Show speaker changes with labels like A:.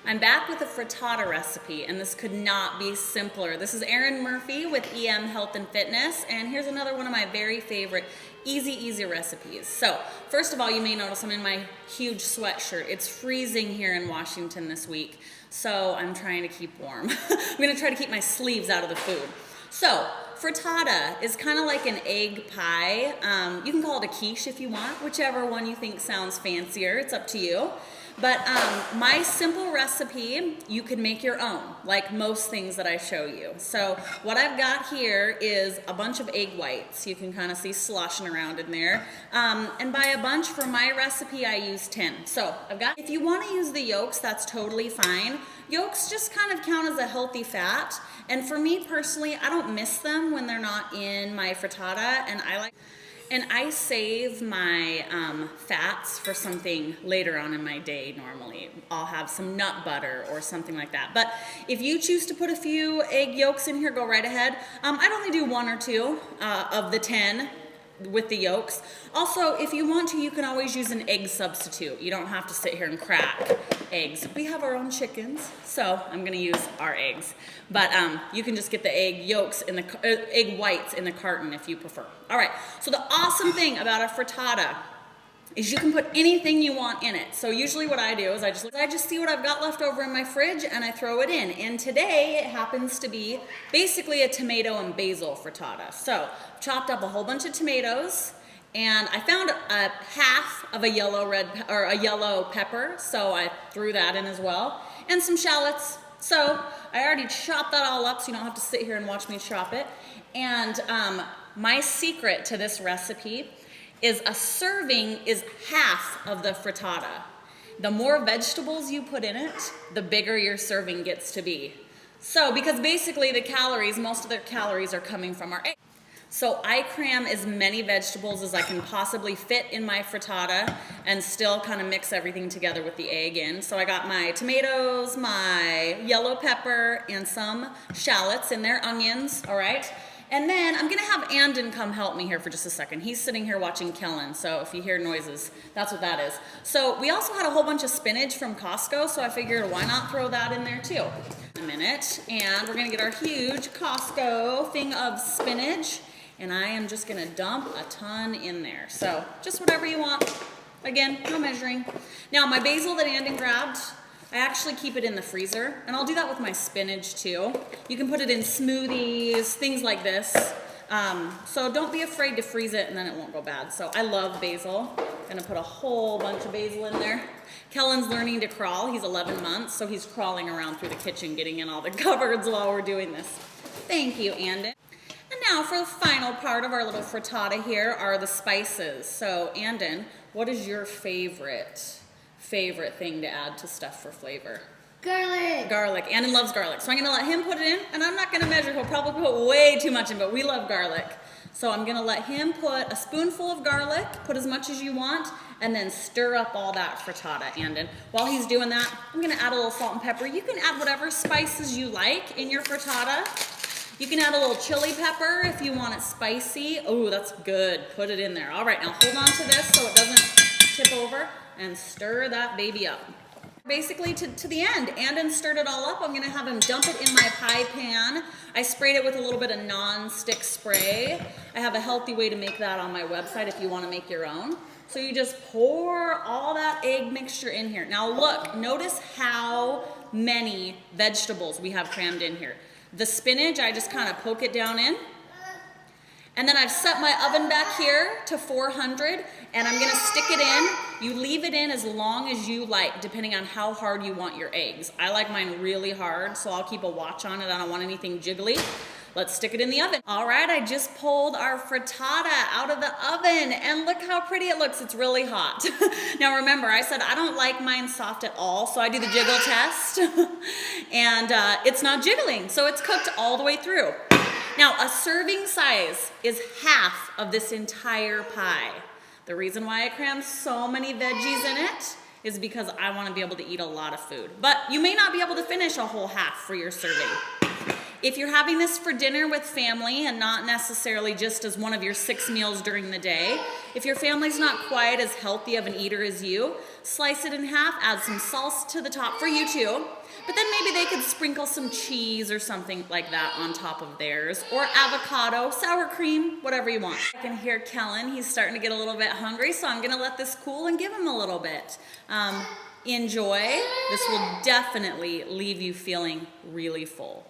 A: I'm back with a frittata recipe, and this could not be simpler. This is Erin Murphy with EM Health and Fitness, and here's another one of my very favorite easy recipes. So, first of all, you may notice I'm in my huge sweatshirt. It's freezing here in Washington this week, so I'm trying to keep warm. I'm gonna try to keep my sleeves out of the food. So, frittata is kind of like an egg pie. You can call it a quiche if you want, whichever one you think sounds fancier, it's up to you. But my simple recipe, you can make your own, like most things that I show you. So what I've got here is a bunch of egg whites. You can kind of see sloshing around in there. And by a bunch, for my recipe, I use 10. So I've got, if you want to use the yolks, that's totally fine. Yolks just kind of count as a healthy fat. And for me personally, I don't miss them when they're not in my frittata, and I save my fats for something later on in my day normally. I'll have some nut butter or something like that. But if you choose to put a few egg yolks in here, go right ahead. I'd only do 1 or 2 of the 10 with the yolks. Also, if you want to, you can always use an egg substitute. You don't have to sit here and crack eggs. We have our own chickens, so I'm gonna use our eggs. But you can just get the egg yolks in the egg whites in the carton if you prefer. All right, so the awesome thing about a frittata is you can put anything you want in it. So usually what I do is I just see what I've got left over in my fridge and I throw it in. And today it happens to be basically a tomato and basil frittata. So chopped up a whole bunch of tomatoes, and I found a half of a yellow pepper, so I threw that in as well, and some shallots. So I already chopped that all up, so you don't have to sit here and watch me chop it. And my secret to this recipe is a serving is half of the frittata. The more vegetables you put in it, the bigger your serving gets to be. So, because basically the calories, most of their calories are coming from our eggs. So I cram as many vegetables as I can possibly fit in my frittata and still kind of mix everything together with the egg in. So I got my tomatoes, my yellow pepper, and some shallots in there, onions, all right? And then I'm gonna have Andon come help me here for just a second. He's sitting here watching Kellen, so if you hear noises, that's what that is. So we also had a whole bunch of spinach from Costco, so I figured why not throw that in there too. A minute, and we're gonna get our huge Costco thing of spinach, and I am just gonna dump a ton in there. So just whatever you want. Again, no measuring. Now my basil that Andon grabbed, I actually keep it in the freezer, and I'll do that with my spinach too. You can put it in smoothies, things like this. So don't be afraid to freeze it and then it won't go bad. So I love basil. I'm gonna put a whole bunch of basil in there. Kellen's learning to crawl. He's 11 months, so he's crawling around through the kitchen, getting in all the cupboards while we're doing this. Thank you, Andon. And now for the final part of our little frittata here are the spices. So Andon, what is your favorite thing to add to stuff for flavor?
B: Garlic.
A: Garlic. Andon loves garlic. So I'm gonna let him put it in, and I'm not gonna measure. He'll probably put way too much in, but we love garlic. So I'm gonna let him put a spoonful of garlic, put as much as you want, and then stir up all that frittata, Andon. While he's doing that, I'm gonna add a little salt and pepper. You can add whatever spices you like in your frittata. You can add a little chili pepper if you want it spicy. Oh, that's good. Put it in there. All right, now hold on to this so it doesn't tip over, and stir that baby up. Basically to the end. Andon stirred it all up. I'm gonna have him dump it in my pie pan. I sprayed it with a little bit of non-stick spray. I have a healthy way to make that on my website if you wanna make your own. So you just pour all that egg mixture in here. Now look, notice how many vegetables we have crammed in here. The spinach, I just kind of poke it down in. And then I've set my oven back here to 400, and I'm gonna stick it in. You leave it in as long as you like, depending on how hard you want your eggs. I like mine really hard, so I'll keep a watch on it. I don't want anything jiggly. Let's stick it in the oven. All right, I just pulled our frittata out of the oven, and look how pretty it looks. It's really hot. Now remember, I said I don't like mine soft at all, so I do the jiggle test, and it's not jiggling, so it's cooked all the way through. Now, a serving size is half of this entire pie. The reason why I cram so many veggies in it is because I want to be able to eat a lot of food. But you may not be able to finish a whole half for your serving. If you're having this for dinner with family and not necessarily just as one of your 6 meals during the day, if your family's not quite as healthy of an eater as you, slice it in half, add some salsa to the top for you too, but then maybe they could sprinkle some cheese or something like that on top of theirs, or avocado, sour cream, whatever you want. I can hear Kellen, he's starting to get a little bit hungry, so I'm gonna let this cool and give him a little bit. Enjoy. This will definitely leave you feeling really full.